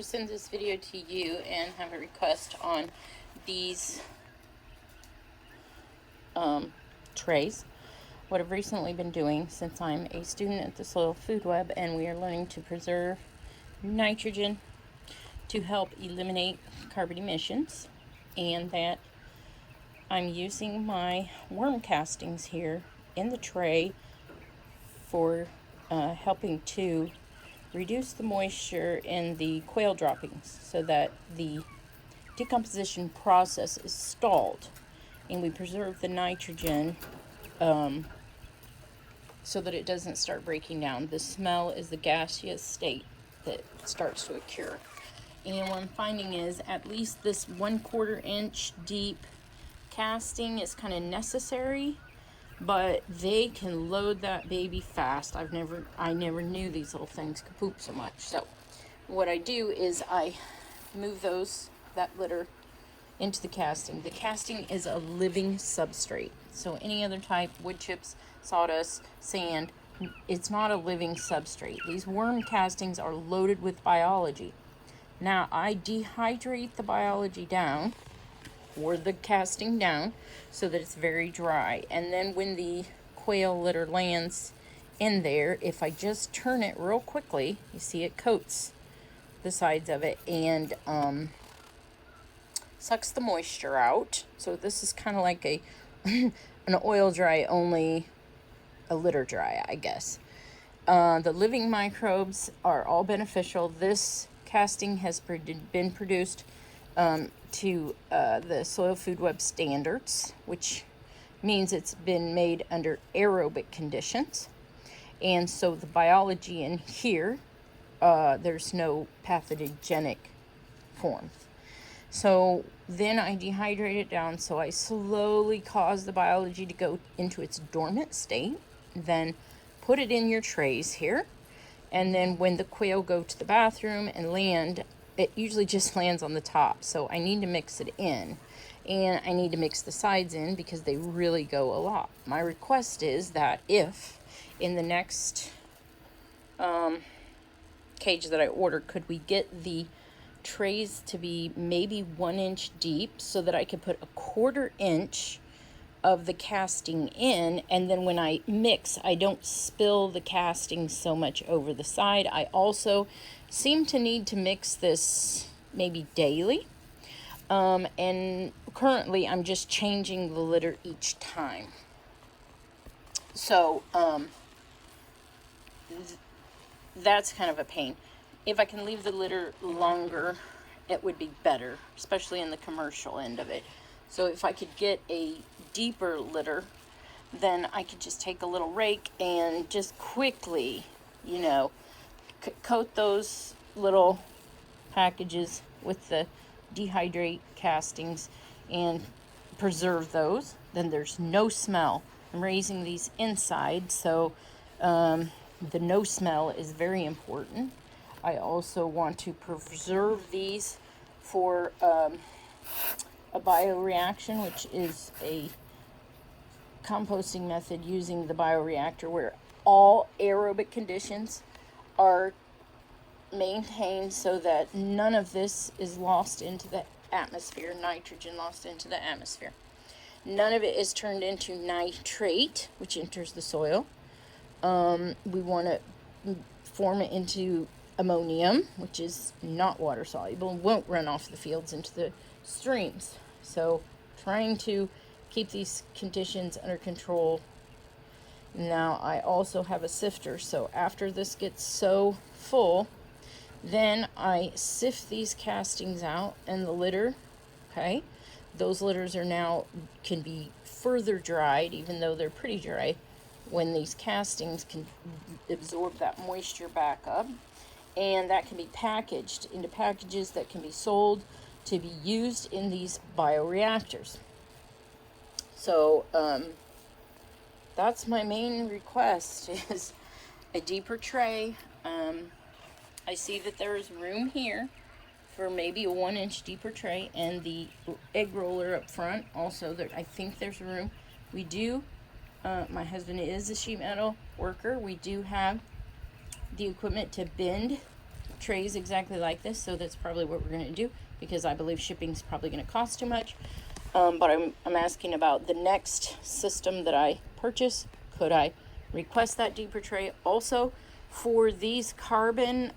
to send this video to you and have a request on these trays. What I've recently been doing, since I'm a student at the Soil Food Web and we are learning to preserve nitrogen to help eliminate carbon emissions, and that I'm using my worm castings here in the tray for helping to reduce the moisture in the quail droppings so that the decomposition process is stalled and we preserve the nitrogen so that it doesn't start breaking down. The smell is the gaseous state that starts to occur. And what I'm finding is at least this 1/4 inch deep casting is kind of necessary, but they can load that baby fast. I never knew these little things could poop so much. So what I do is I move that litter into the casting. The casting is a living substrate. So any other type, wood chips, sawdust, sand, it's not a living substrate. These worm castings are loaded with biology. Now I dehydrate the biology down, or the casting down, so that it's very dry. And then when the quail litter lands in there, if I just turn it real quickly, you see it coats the sides of it and sucks the moisture out. So this is kind of like an oil dry, only a litter dry, I guess. The living microbes are all beneficial. This casting has been produced to the Soil Food Web standards, which means it's been made under aerobic conditions. And so the biology in here, there's no pathogenic form. So then I dehydrate it down, so I slowly cause the biology to go into its dormant state, then put it in your trays here. And then when the quail go to the bathroom and land, it usually just lands on the top. So I need to mix it in. And I need to mix the sides in because they really go a lot. My request is that if in the next cage that I order, could we get the trays to be maybe 1 inch deep so that I could put 1/4 inch of the casting in, and then when I mix, I don't spill the casting so much over the side. I also seem to need to mix this maybe daily, and currently I'm just changing the litter each time. So that's kind of a pain. If I can leave the litter longer, it would be better, especially in the commercial end of it. So if I could get a deeper litter, then I could just take a little rake and just quickly, coat those little packages with the dehydrate castings and preserve those. Then there's no smell. I'm raising these inside, so the no smell is very important. I also want to preserve these for a bioreaction, which is a composting method using the bioreactor where all aerobic conditions are maintained so that none of this is lost into the atmosphere, nitrogen lost into the atmosphere. None of it is turned into nitrate, which enters the soil. We want to form it into ammonium, which is not water soluble, won't run off the fields into the streams. So trying to keep these conditions under control. Now I also have a sifter, so after this gets so full, then I sift these castings out and the litter. Okay, those litters are now can be further dried, even though they're pretty dry, when these castings can absorb that moisture back up. And that can be packaged into packages that can be sold to be used in these bioreactors. So that's my main request, is a deeper tray. I see that there is room here for maybe a 1 inch deeper tray, and the egg roller up front also, I think there's room. We do, my husband is a sheet metal worker. We do have the equipment to bend trays exactly like this, so that's probably what we're going to do, because I believe shipping is probably going to cost too much. But I'm asking about the next system that I purchase. Could I request that deeper tray? Also, for these carbon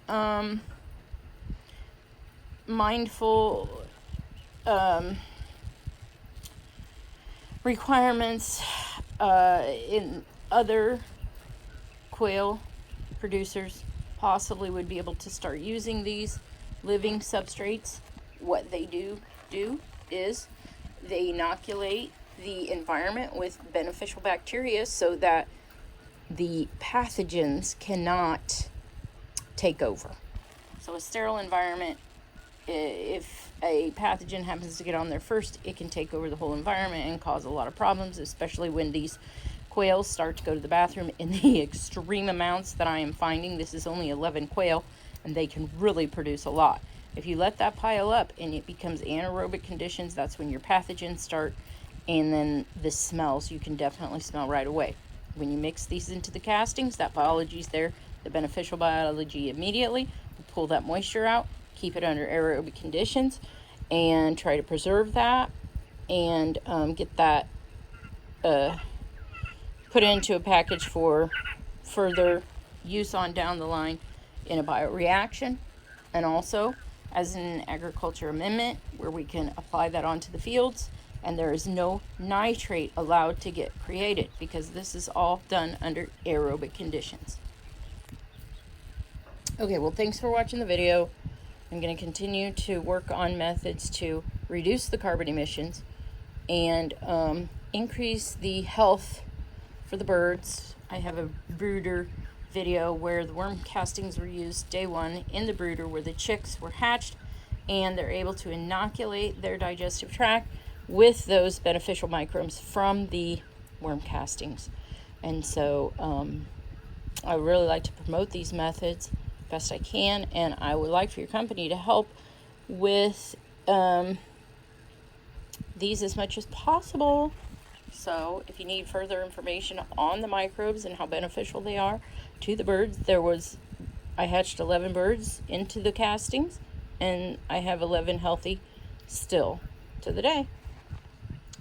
mindful requirements in other quail producers possibly would be able to start using these living substrates. What they do is they inoculate the environment with beneficial bacteria so that the pathogens cannot take over. So a sterile environment, if a pathogen happens to get on there first, it can take over the whole environment and cause a lot of problems, especially when these quails start to go to the bathroom in the extreme amounts that I am finding. This is only 11 quail, and they can really produce a lot. If you let that pile up and it becomes anaerobic conditions, that's when your pathogens start, and then the smells, you can definitely smell right away. When you mix these into the castings, that biology's there, the beneficial biology immediately will pull that moisture out, keep it under aerobic conditions, and try to preserve that, and get that put into a package for further use on down the line in a bioreaction, and also as an agriculture amendment where we can apply that onto the fields, and there is no nitrate allowed to get created because this is all done under aerobic conditions. Okay, well, thanks for watching the video. I'm going to continue to work on methods to reduce the carbon emissions and increase the health for the birds. I have a brooder video where the worm castings were used day one in the brooder where the chicks were hatched, and they're able to inoculate their digestive tract with those beneficial microbes from the worm castings. And so I really like to promote these methods best I can, and I would like for your company to help with these as much as possible. So if you need further information on the microbes and how beneficial they are to the birds, I hatched 11 birds into the castings, and I have 11 healthy still to the day.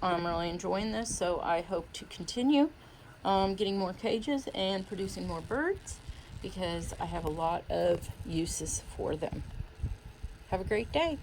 I'm really enjoying this, so I hope to continue getting more cages and producing more birds because I have a lot of uses for them. Have a great day.